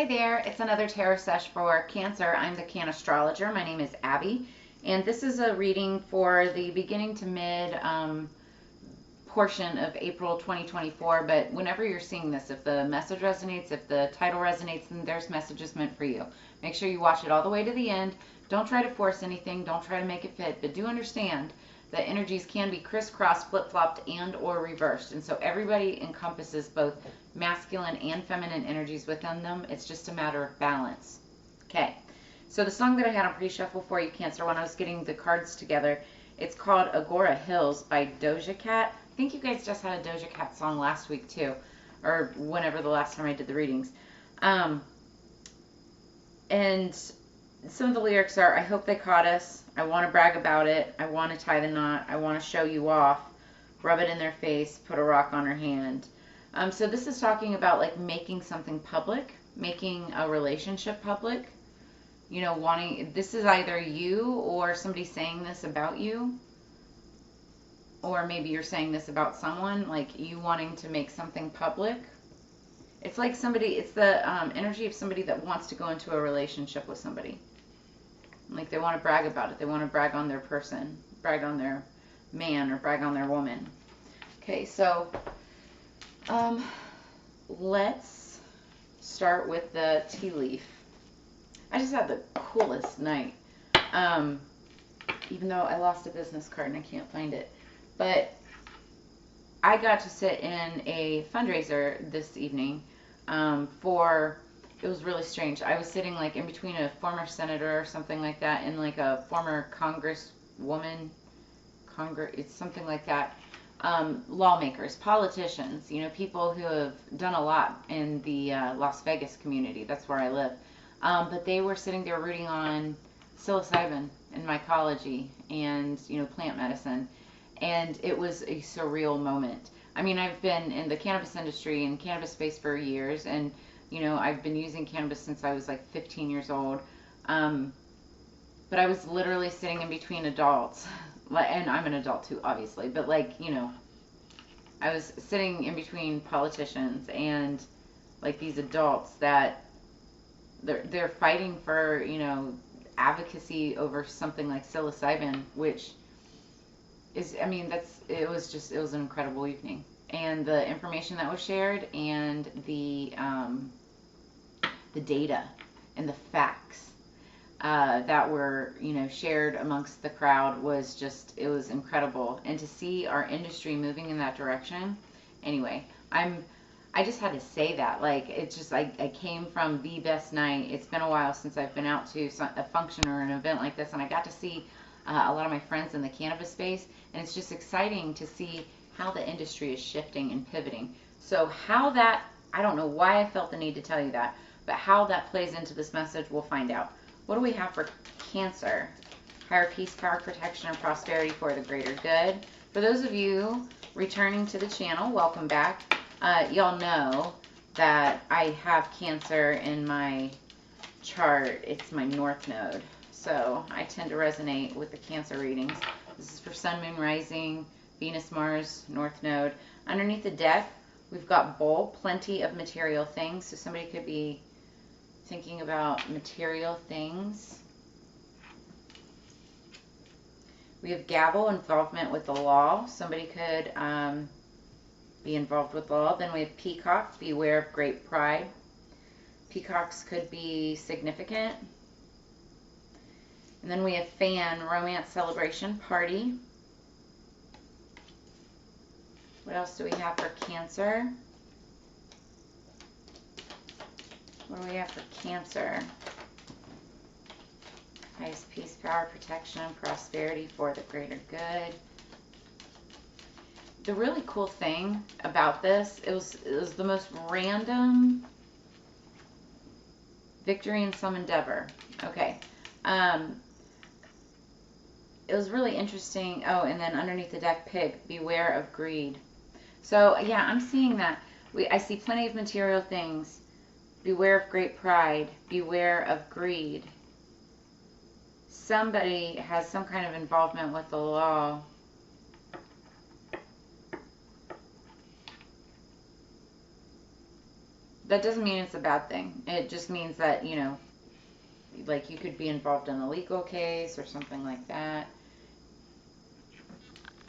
Hi there, it's another tarot sesh for Cancer. I'm the Cannastrologer. My name is Abby, and this is a reading for the beginning to mid portion of April 2024. But whenever you're seeing this, if the message resonates, if the title resonates, then there's messages meant for you. Make sure you watch it all the way to the end. Don't try to force anything. Don't try to make it fit, but do understand that energies can be crisscrossed, flip-flopped, and or reversed. And so everybody encompasses both masculine and feminine energies within them. It's just a matter of balance. Okay, so the song that I had on pre-shuffle for you, Cancer, when I was getting the cards together, it's called Agora Hills by Doja Cat. I think you guys just had a Doja Cat song last week too, or whenever the last time I did the readings. And some of the lyrics are, I hope they caught us. I want to brag about it. I want to tie the knot. I want to show you off. Rub it in their face. Put a rock on her hand. So this is talking about like making something public, making a relationship public. You know, this is either you or somebody saying this about you. Or maybe you're saying this about someone, like you wanting to make something public. It's like somebody, it's the energy of somebody that wants to go into a relationship with somebody. Like they want to brag about it. They want to brag on their person, brag on their man, or brag on their woman. Okay, so let's start with the tea leaf. I just had the coolest night. Even though I lost a business card and I can't find it. But I got to sit in a fundraiser this evening it was really strange. I was sitting like in between a former senator or something like that and like a former congresswoman, it's something like that, lawmakers, politicians, you know, people who have done a lot in the Las Vegas community. That's where I live. But they were sitting there rooting on psilocybin and mycology and, you know, plant medicine. And it was a surreal moment. I mean, I've been in the cannabis industry and cannabis space for years, and you know, I've been using cannabis since I was like 15 years old. But I was literally sitting in between adults, and I'm an adult too, obviously. But like, you know, I was sitting in between politicians and like these adults that they're fighting for, you know, advocacy over something like psilocybin, which is, I mean, it was an incredible evening. And the information that was shared and the data and the facts that were, you know, shared amongst the crowd was just, it was incredible. And to see our industry moving in that direction, anyway, I just had to say that. Like, it's just, I came from the best night. It's been a while since I've been out to a function or an event like this, and I got to see a lot of my friends in the cannabis space, and it's just exciting to see how the industry is shifting and pivoting. So how that, I don't know why I felt the need to tell you that, but how that plays into this message, we'll find out. What do we have for Cancer? Higher peace, power, protection, and prosperity for the greater good. For those of you returning to the channel, welcome back. Y'all know that I have Cancer in my chart. It's my North Node. So I tend to resonate with the Cancer readings. This is for Sun, Moon, Rising, Venus, Mars, North Node. Underneath the deck, we've got Bowl, plenty of material things. So somebody could be thinking about material things. We have Gavel, involvement with the law. Somebody could be involved with law. Then we have Peacock, beware of great pride. Peacocks could be significant. And then we have Fan, romance, celebration, party. What else do we have for Cancer? What do we have for Cancer? Highest peace, power, protection, and prosperity for the greater good. The really cool thing about this, it was the most random victory in some endeavor. Okay. It was really interesting. Oh, and then underneath the deck, Pig, beware of greed. So yeah, I'm seeing that. I see plenty of material things. Beware of great pride. Beware of greed. Somebody has some kind of involvement with the law. that doesn't mean it's a bad thing. It just means that, you know, like you could be involved in a legal case or something like that.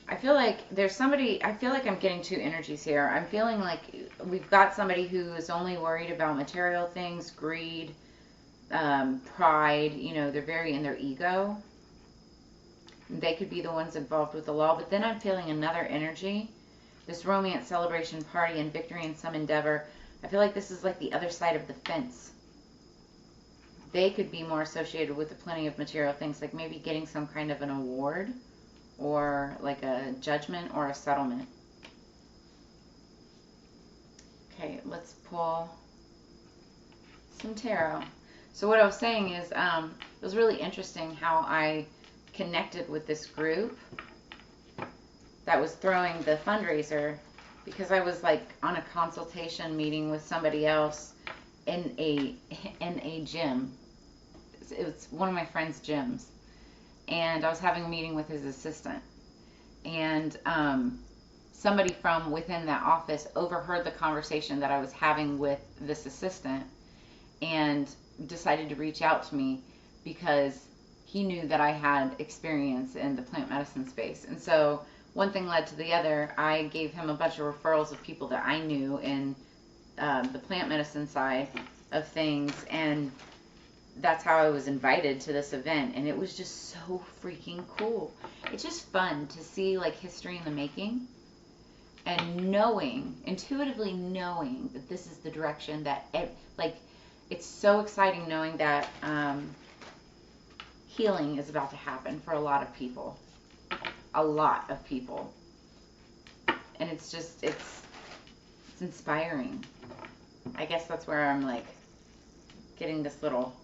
I feel like there's somebody, I feel like I'm getting two energies here. I'm feeling like we've got somebody who is only worried about material things, greed, pride, you know, they're very in their ego. They could be the ones involved with the law. But then I'm feeling another energy, this romance, celebration, party, and victory in some endeavor. I feel like this is like the other side of the fence. They could be more associated with the plenty of material things, like maybe getting some kind of an award or like a judgment or a settlement. Okay, let's pull some tarot. So what I was saying is, it was really interesting how I connected with this group that was throwing the fundraiser, because I was like on a consultation meeting with somebody else in a gym. It was one of my friend's gyms, and I was having a meeting with his assistant, and somebody from within that office overheard the conversation that I was having with this assistant and decided to reach out to me because he knew that I had experience in the plant medicine space. And so one thing led to the other. I gave him a bunch of referrals of people that I knew in the plant medicine side of things, and that's how I was invited to this event. And it was just so freaking cool. It's just fun to see like history in the making, and knowing, intuitively knowing that this is the direction that, like, it's so exciting knowing that healing is about to happen for a lot of people. A lot of people. And it's just, it's inspiring. I guess that's where I'm like getting this little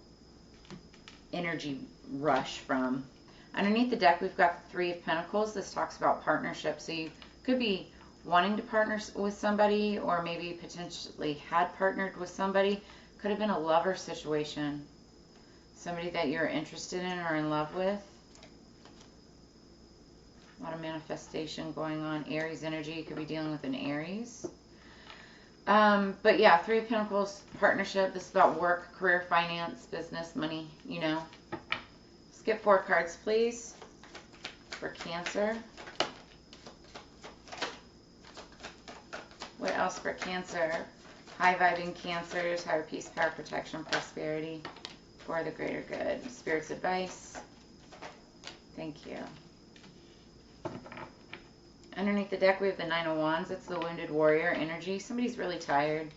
energy rush from. Underneath the deck, we've got the Three of Pentacles. This talks about partnership. So you could be wanting to partner with somebody, or maybe potentially had partnered with somebody. Could have been a lover situation. Somebody that you're interested in or in love with. A lot of manifestation going on. Aries energy. You could be dealing with an Aries. But yeah, Three of Pentacles, partnership. This is about work, career, finance, business, money, you know. Skip 4 cards, please, for Cancer. What else for Cancer? High vibing Cancers, higher peace, power, protection, prosperity for the greater good. Spirit's advice. Thank you. Underneath the deck, we have the Nine of Wands. It's the wounded warrior energy. Somebody's really tired.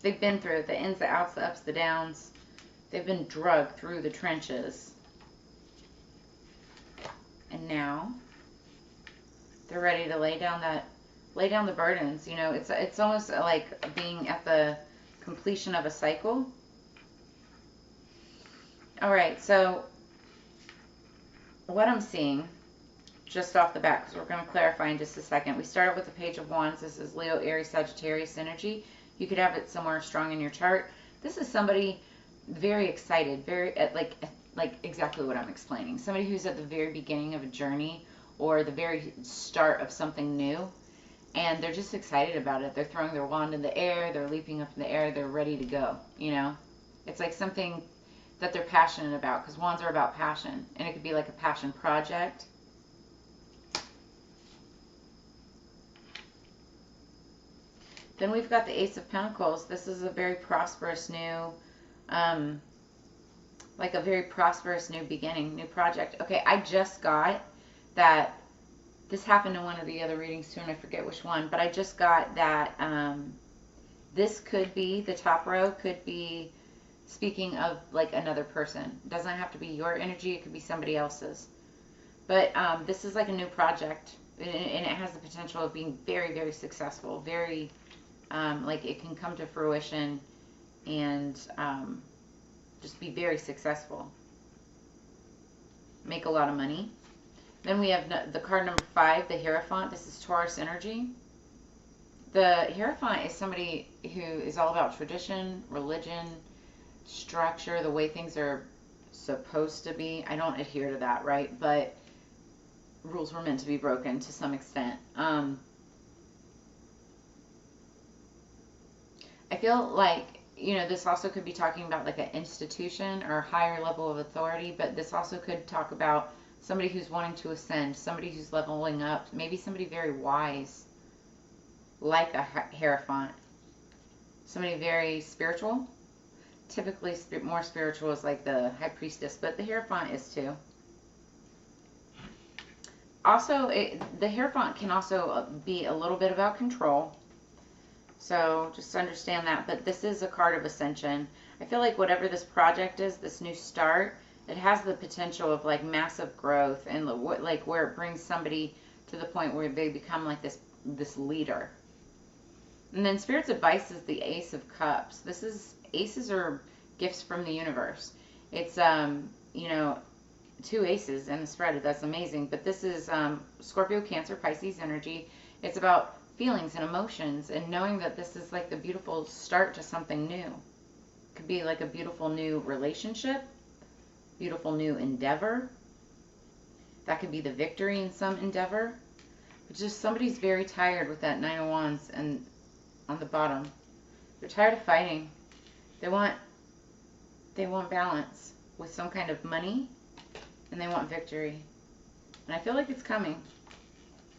They've been through it, the ins, the outs, the ups, the downs. They've been drugged through the trenches. And now they're ready to lay down the burdens. You know, it's almost like being at the completion of a cycle. All right, so what I'm seeing just off the bat, because we're going to clarify in just a second. We started with the Page of Wands. This is Leo, Aries, Sagittarius energy. You could have it somewhere strong in your chart. This is somebody very excited, very like exactly what I'm explaining. Somebody who's at the very beginning of a journey or the very start of something new, and they're just excited about it. They're throwing their wand in the air. They're leaping up in the air. They're ready to go, you know. It's like something that they're passionate about, because wands are about passion, and it could be like a passion project. Then we've got the Ace of Pentacles. This is a very prosperous new, like a very prosperous new beginning, new project. Okay, I just got that. This happened in one of the other readings too, and I forget which one, but I just got that this could be, the top row could be speaking of like another person. It doesn't have to be your energy. It could be somebody else's. But this is like a new project, and it has the potential of being very, very successful, very... like it can come to fruition and just be very successful. Make a lot of money. Then we have the card number 5, the Hierophant. This is Taurus energy. The Hierophant is somebody who is all about tradition, religion, structure, the way things are supposed to be. I don't adhere to that, right? But rules were meant to be broken to some extent. I feel like you know, this also could be talking about like an institution or a higher level of authority, but this also could talk about somebody who's wanting to ascend, somebody who's leveling up, maybe somebody very wise, like a Hierophant, somebody very spiritual. Typically, more spiritual is like the High Priestess, but the Hierophant is too. Also, the Hierophant can also be a little bit about control. So just understand that. But this is a card of ascension. I feel like whatever this project is, this new start, it has the potential of like massive growth and like where it brings somebody to the point where they become like this leader. And then Spirit's advice is the Ace of Cups. Aces are gifts from the universe. It's you know, 2 aces in the spread. That's amazing. But this is Scorpio, Cancer, Pisces energy. It's about feelings and emotions and knowing that this is like the beautiful start to something new. It could be like a beautiful new relationship, beautiful new endeavor. That could be the victory in some endeavor. But just somebody's very tired with that 9 of Wands and on the bottom. They're tired of fighting. They want balance with some kind of money, and they want victory. And I feel like it's coming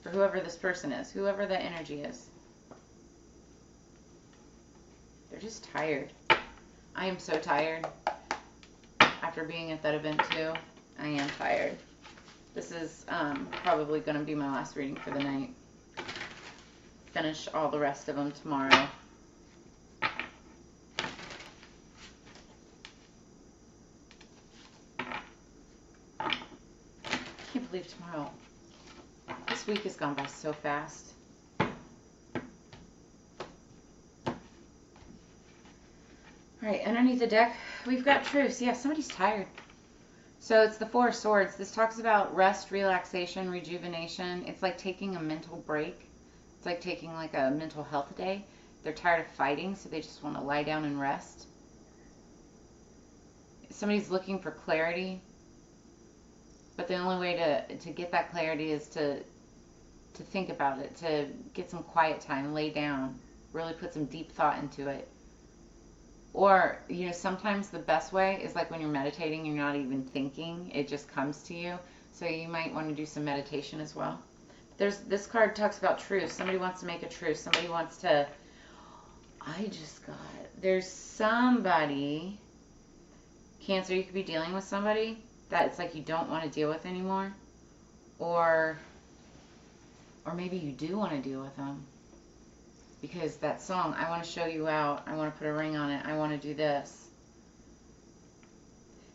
for whoever this person is, whoever that energy is. They're just tired. I am so tired. After being at that event too, I am tired. This is probably going to be my last reading for the night. Finish all the rest of them tomorrow. I can't believe tomorrow. This week has gone by so fast. All right, underneath the deck, we've got truce. Yeah, somebody's tired. So it's the 4 of Swords. This talks about rest, relaxation, rejuvenation. It's like taking a mental break. It's like taking like a mental health day. They're tired of fighting, so they just want to lie down and rest. Somebody's looking for clarity. But the only way to get that clarity is to think about it, to get some quiet time, lay down, really put some deep thought into it. Or, you know, sometimes the best way is like when you're meditating, you're not even thinking, it just comes to you. So you might want to do some meditation as well. This card talks about truce. Somebody wants to make a truce. Somebody wants to, I just got it. There's somebody, Cancer, you could be dealing with somebody that it's like you don't want to deal with anymore. Or maybe you do want to deal with them. Because that song, I want to show you out, I want to put a ring on it, I want to do this.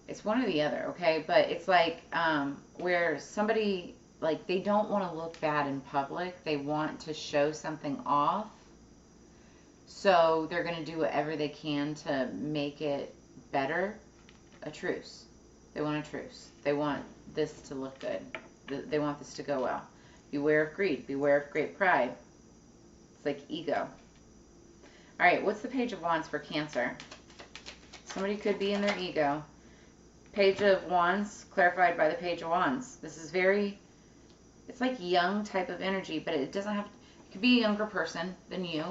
It's one or the other, okay? But it's like where somebody, like, they don't want to look bad in public. They want to show something off. So they're going to do whatever they can to make it better. A truce. They want a truce. They want this to look good. They want this to go well. Beware of greed. Beware of great pride. It's like ego. All right, what's the Page of Wands for Cancer? Somebody could be in their ego. Page of Wands, clarified by the Page of Wands. This is very, it's like young type of energy, but it doesn't have, it could be a younger person than you.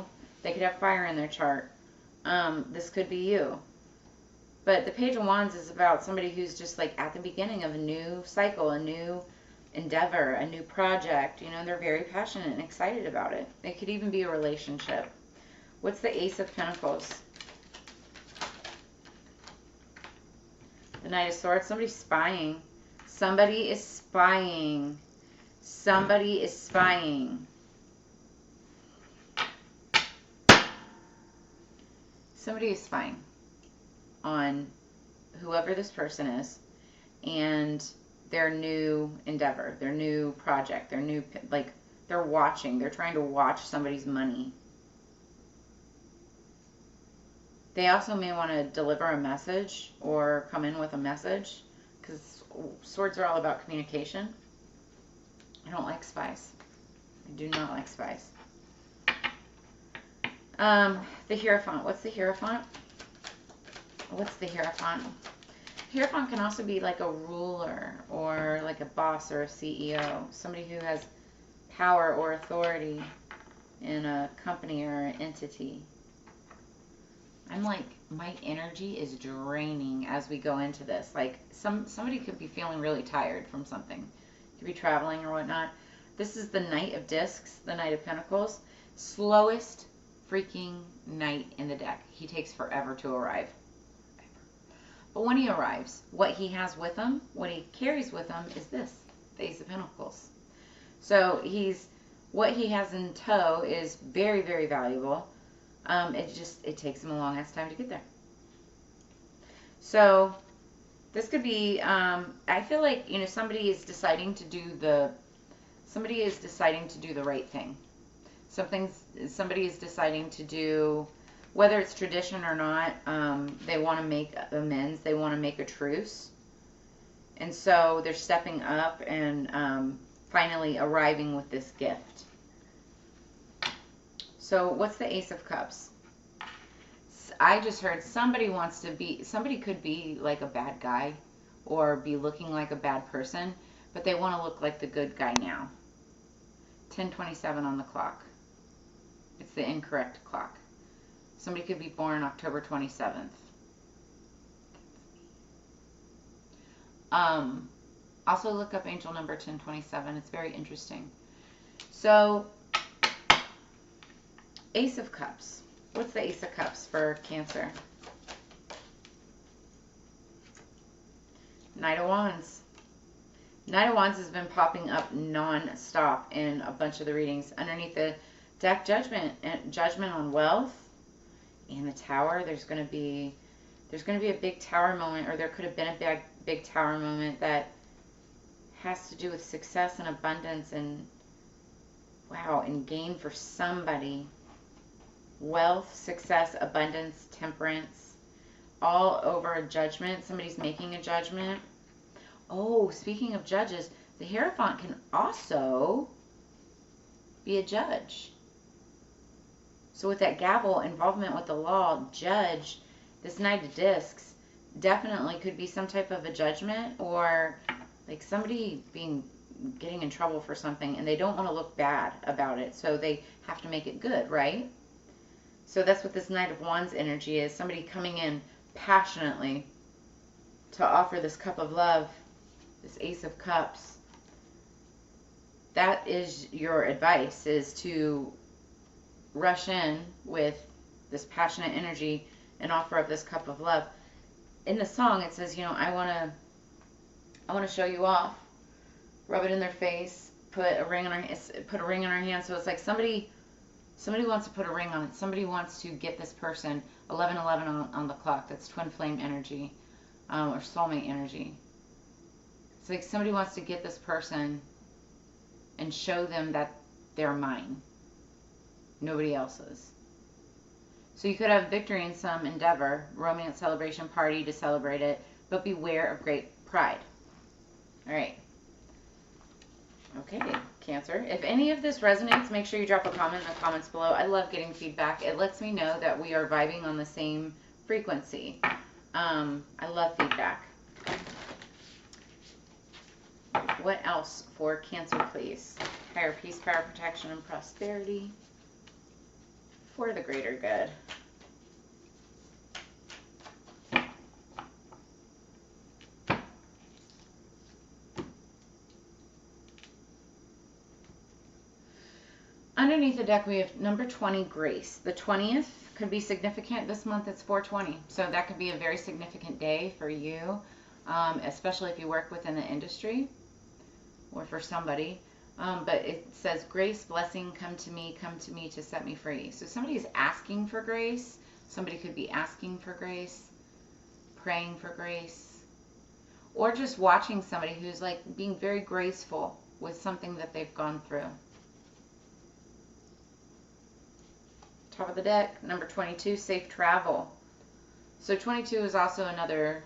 They could have fire in their chart. This could be you. But the Page of Wands is about somebody who's just like at the beginning of a new cycle, a new endeavor, a new project. You know, they're very passionate and excited about it. It could even be a relationship. What's the Ace of Pentacles? The Knight of Swords. Somebody's spying. Somebody is spying. Somebody is spying. Somebody is spying on whoever this person is and their new endeavor, their new project, their new, like, they're watching. They're trying to watch somebody's money. They also may want to deliver a message or come in with a message, because swords are all about communication. I don't like spies. I do not like spies. The Hierophant. What's the Hierophant? What's the Hierophant? Hierophant can also be like a ruler or like a boss or a CEO. Somebody who has power or authority in a company or an entity. I'm like my energy is draining as we go into this. Like somebody could be feeling really tired from something. Could be traveling or whatnot. This is the Knight of Discs, the Knight of Pentacles. Slowest freaking knight in the deck. He takes forever to arrive. But when he arrives, what he has with him, what he carries with him is this, the Ace of Pentacles. So what he has in tow is very, very valuable. It takes him a long ass time to get there. So this could be, I feel like, somebody is deciding to do the right thing. Somebody is deciding to do, whether it's tradition or not, they want to make amends. They want to make a truce. And so they're stepping up and finally arriving with this gift. So what's the Ace of Cups? I just heard somebody could be like a bad guy or be looking like a bad person, but they want to look like the good guy now. 10:27 on the clock. It's the incorrect clock. Somebody could be born October 27th. Also look up angel number 1027. It's very interesting. So, Ace of Cups. What's the Ace of Cups for Cancer? Knight of Wands. Knight of Wands has been popping up non-stop in a bunch of the readings. Underneath the deck, Judgment on wealth and the Tower. There's going to be a big Tower moment, or there could have been a big Tower moment that has to do with success and abundance and wow, and gain for somebody. Wealth, success, abundance, temperance, all over a judgment. Somebody's making a judgment. Oh, speaking of judges, the Hierophant can also be a judge. So with that gavel, involvement with the law, judge, this Knight of Discs definitely could be some type of a judgment, or like somebody getting in trouble for something and they don't want to look bad about it, so they have to make it good, right? So that's what this Knight of Wands energy is. Somebody coming in passionately to offer this cup of love, this Ace of Cups. That is your advice, is to rush in with this passionate energy and offer up this cup of love. In the song, it says, I want to show you off. Rub it in their face. Put a ring in our hand. So it's like somebody wants to put a ring on it. Somebody wants to get this person. 11:11 on the clock. That's twin flame energy, or soulmate energy. It's like somebody wants to get this person and show them that they're mine. Nobody else's. So you could have victory in some endeavor, romance, celebration, party to celebrate it, but beware of great pride. All right. Okay, Cancer. If any of this resonates, make sure you drop a comment in the comments below. I love getting feedback. It lets me know that we are vibing on the same frequency. I love feedback. What else for Cancer, please? Higher peace, power, protection, and prosperity for the greater good. Underneath the deck, we have number 20, Grace. The 20th could be significant. This month it's 420. So that could be a very significant day for you, especially if you work within the industry or for somebody. But it says, grace, blessing, come to me to set me free. So somebody is asking for grace. Somebody could be asking for grace, praying for grace, or just watching somebody who's like being very graceful with something that they've gone through. Top of the deck, number 22, safe travel. So 22 is also another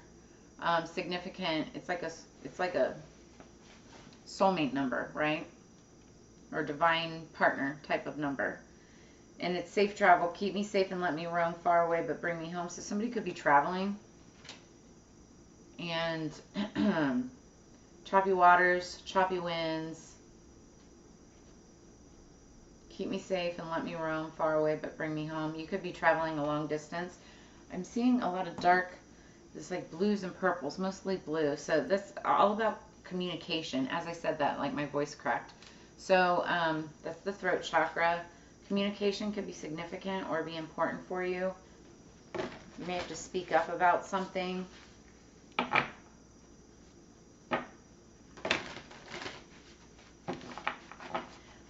significant. It's like a soulmate number, right? Or divine partner type of number. And it's safe travel. Keep me safe and let me roam far away, but bring me home. So somebody could be traveling and choppy waters, choppy winds. Keep me safe and let me roam far away, but bring me home. You could be traveling a long distance. I'm seeing a lot of dark, this like blues and purples, mostly blue. So that's all about communication. As I said that, like my voice cracked. So that's the throat chakra. Communication could be significant or be important for you. You may have to speak up about something.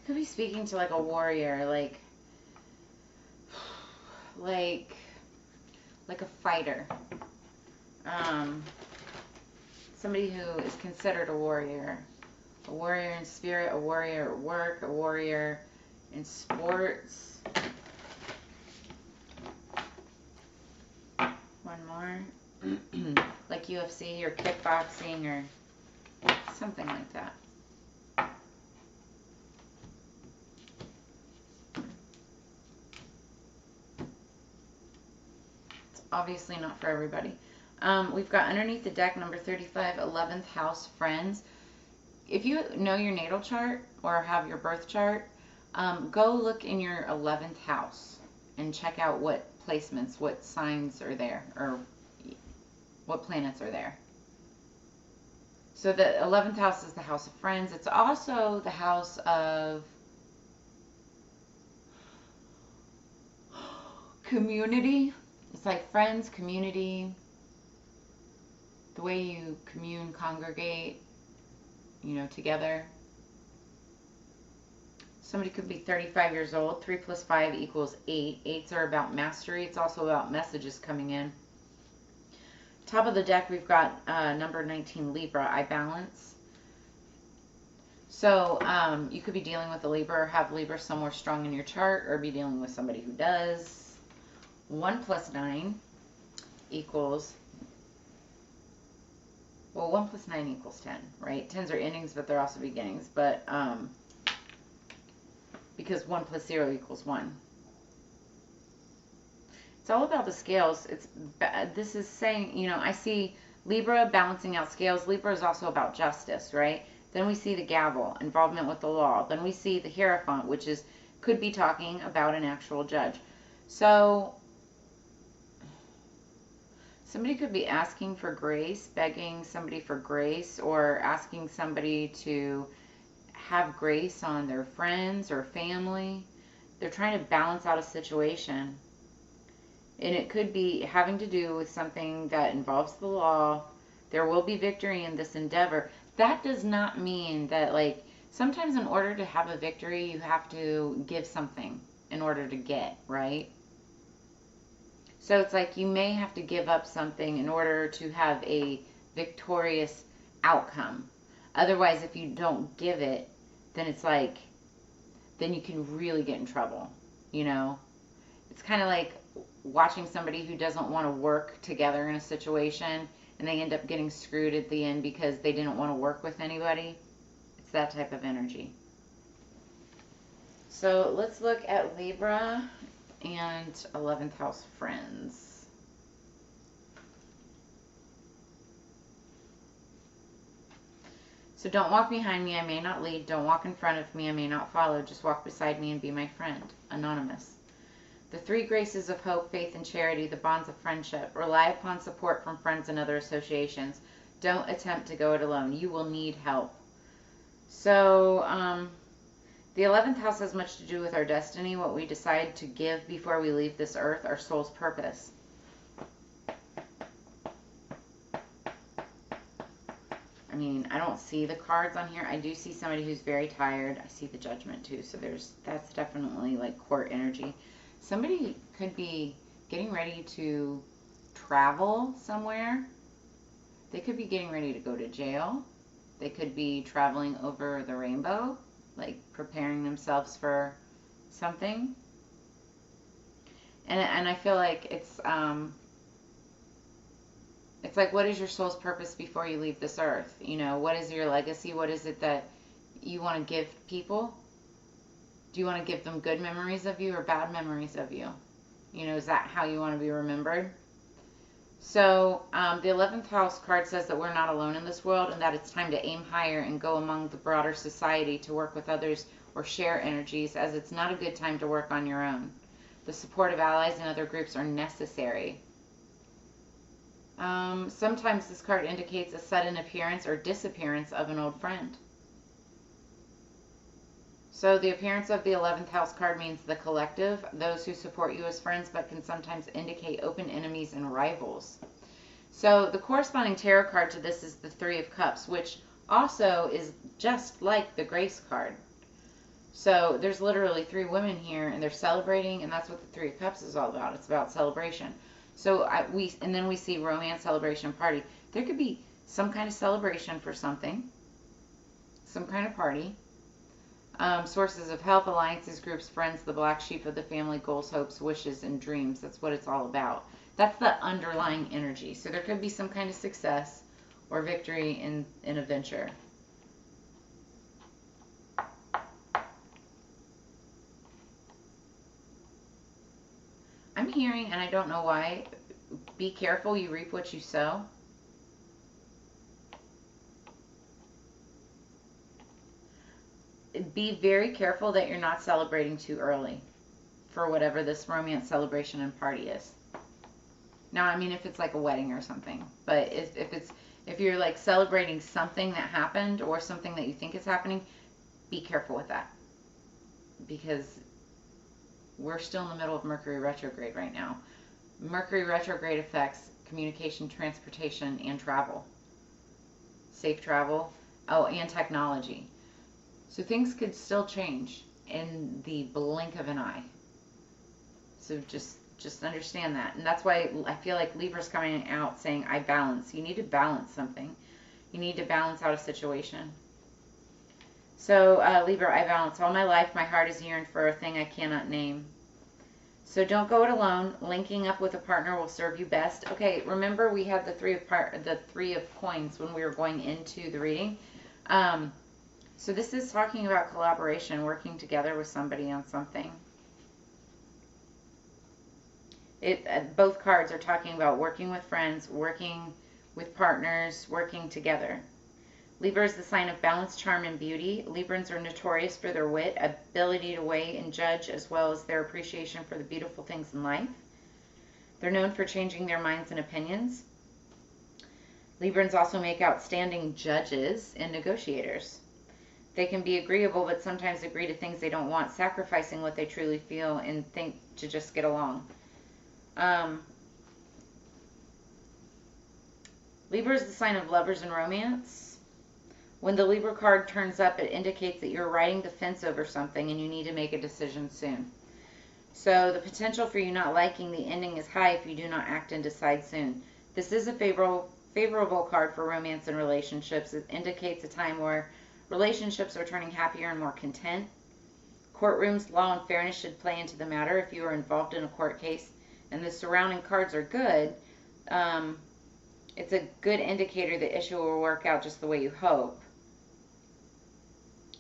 Could be speaking to like a warrior, like a fighter. Somebody who is considered a warrior in spirit, a warrior at work, a warrior in sports. One more. Like UFC or kickboxing or something like that. It's obviously not for everybody. We've got underneath the deck number 35, 11th house, friends. If you know your natal chart or have your birth chart, go look in your 11th house and check out what placements, what signs are there, or what planets are there. So the 11th house is the house of friends. It's also the house of community. It's like friends, community, the way you commune, congregate, you know, together. Somebody could be 35 years old. 3 plus 5 equals 8. 8s are about mastery. It's also about messages coming in. Top of the deck, we've got number 19, Libra, I balance. So you could be dealing with a Libra or have Libra somewhere strong in your chart, or be dealing with somebody who does. 1 plus 9 equals, well, 1 plus 9 equals 10, right? 10s are endings, but they're also beginnings. But because 1 plus 0 equals 1. It's all about the scales. This is saying, you know, I see Libra balancing out scales. Libra is also about justice, right? Then we see the gavel, involvement with the law. Then we see the Hierophant, which could be talking about an actual judge. So somebody could be asking for grace, begging somebody for grace, or asking somebody to have grace on their friends or family. They're trying to balance out a situation. And it could be having to do with something that involves the law. There will be victory in this endeavor. That does not mean that, like, sometimes in order to have a victory, you have to give something in order to get, right? So it's like you may have to give up something in order to have a victorious outcome. Otherwise, if you don't give it, then it's like, then you can really get in trouble, you know? It's kind of like watching somebody who doesn't want to work together in a situation, and they end up getting screwed at the end because they didn't want to work with anybody. It's that type of energy. So let's look at Libra and 11th house friends. So don't walk behind me, I may not lead. Don't walk in front of me, I may not follow. Just walk beside me and be my friend. Anonymous. The 3 graces of hope, faith, and charity, the bonds of friendship. Rely upon support from friends and other associations. Don't attempt to go it alone. You will need help. So, the 11th house has much to do with our destiny, what we decide to give before we leave this earth, our soul's purpose. I mean, I don't see the cards on here. I do see somebody who's very tired. I see the Judgment too, so that's definitely like court energy. Somebody could be getting ready to travel somewhere. They could be getting ready to go to jail. They could be traveling over the rainbow, like preparing themselves for something. And I feel like it's like, what is your soul's purpose before you leave this earth? You know, what is your legacy? What is it that you want to give people? Do you want to give them good memories of you or bad memories of you? You know, is that how you want to be remembered? So the 11th house card says that we're not alone in this world, and that it's time to aim higher and go among the broader society to work with others or share energies, as it's not a good time to work on your own. The support of allies and other groups are necessary. Sometimes this card indicates a sudden appearance or disappearance of an old friend. So the appearance of the 11th house card means the collective, those who support you as friends, but can sometimes indicate open enemies and rivals. So the corresponding tarot card to this is the Three of Cups, which also is just like the Grace card. So there's literally 3 women here, and they're celebrating, and that's what the Three of Cups is all about. It's about celebration. So and then we see romance, celebration, party. There could be some kind of celebration for something, some kind of party. Sources of help, alliances, groups, friends, the black sheep of the family, goals, hopes, wishes, and dreams. That's what it's all about. That's the underlying energy. So there could be some kind of success or victory in a venture. I'm hearing, and I don't know why, be careful, you reap what you sow. Be very careful that you're not celebrating too early for whatever this romance, celebration, and party is. Now, I mean, if it's like a wedding or something, but if you're like celebrating something that happened or something that you think is happening, be careful with that, because we're still in the middle of Mercury retrograde right now. Mercury retrograde affects communication, transportation, and travel. Safe travel. Oh, and technology. So things could still change in the blink of an eye. So just understand that. And that's why I feel like Libra's coming out saying, I balance. You need to balance something. You need to balance out a situation. So, Libra, I balance. All my life, my heart is yearned for a thing I cannot name. So don't go it alone. Linking up with a partner will serve you best. Okay, remember we had the three of coins when we were going into the reading. So this is talking about collaboration, working together with somebody on something. Both cards are talking about working with friends, working with partners, working together. Libra is the sign of balance, charm, and beauty. Librans are notorious for their wit, ability to weigh and judge, as well as their appreciation for the beautiful things in life. They're known for changing their minds and opinions. Librans also make outstanding judges and negotiators. They can be agreeable, but sometimes agree to things they don't want, sacrificing what they truly feel and think to just get along. Libra is the sign of lovers and romance. When the Libra card turns up, it indicates that you're riding the fence over something and you need to make a decision soon. So the potential for you not liking the ending is high if you do not act and decide soon. This is a favorable card for romance and relationships. It indicates a time where relationships are turning happier and more content. Courtrooms, law, and fairness should play into the matter if you are involved in a court case. And the surrounding cards are good. It's a good indicator the issue will work out just the way you hope.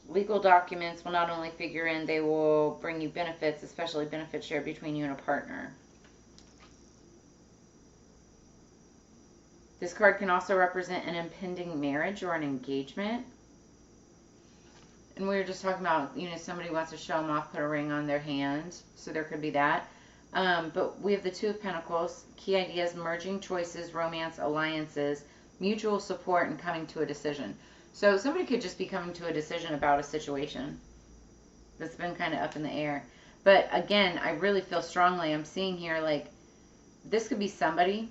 Legal documents will not only figure in, they will bring you benefits, especially benefits shared between you and a partner. This card can also represent an impending marriage or an engagement. And we were just talking about, somebody wants to show them off, put a ring on their hand. So there could be that. But we have the Two of Pentacles. Key ideas: merging choices, romance, alliances, mutual support, and coming to a decision. So somebody could just be coming to a decision about a situation that's been kind of up in the air. But again, I really feel strongly, I'm seeing here, like, this could be somebody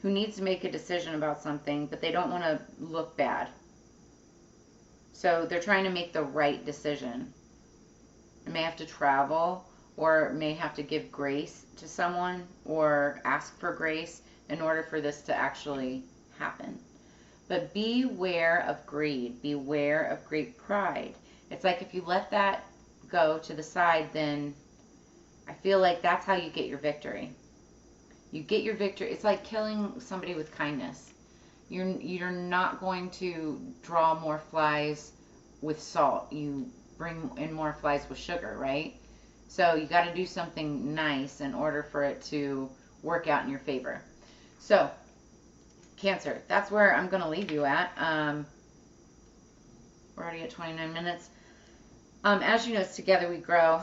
who needs to make a decision about something, but they don't want to look bad. So they're trying to make the right decision. They may have to travel, or may have to give grace to someone, or ask for grace in order for this to actually happen. But beware of greed. Beware of great pride. It's like if you let that go to the side, then I feel like that's how you get your victory. You get your victory. It's like killing somebody with kindness. You're not going to draw more flies with salt. You bring in more flies with sugar, right? So you got to do something nice in order for it to work out in your favor. So, Cancer, that's where I'm going to leave you at. We're already at 29 minutes. As you know, it's Together We Grow.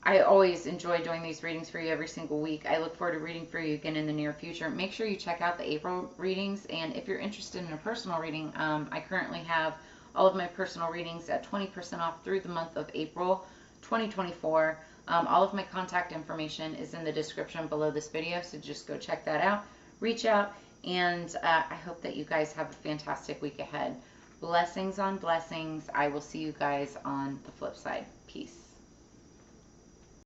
I always enjoy doing these readings for you every single week. I look forward to reading for you again in the near future. Make sure you check out the April readings, and if you're interested in a personal reading, I currently have all of my personal readings at 20% off through the month of April 2024. All of my contact information is in the description below this video, so just go check that out. Reach out, and I hope that you guys have a fantastic week ahead. Blessings on blessings. I will see you guys on the flip side. Peace.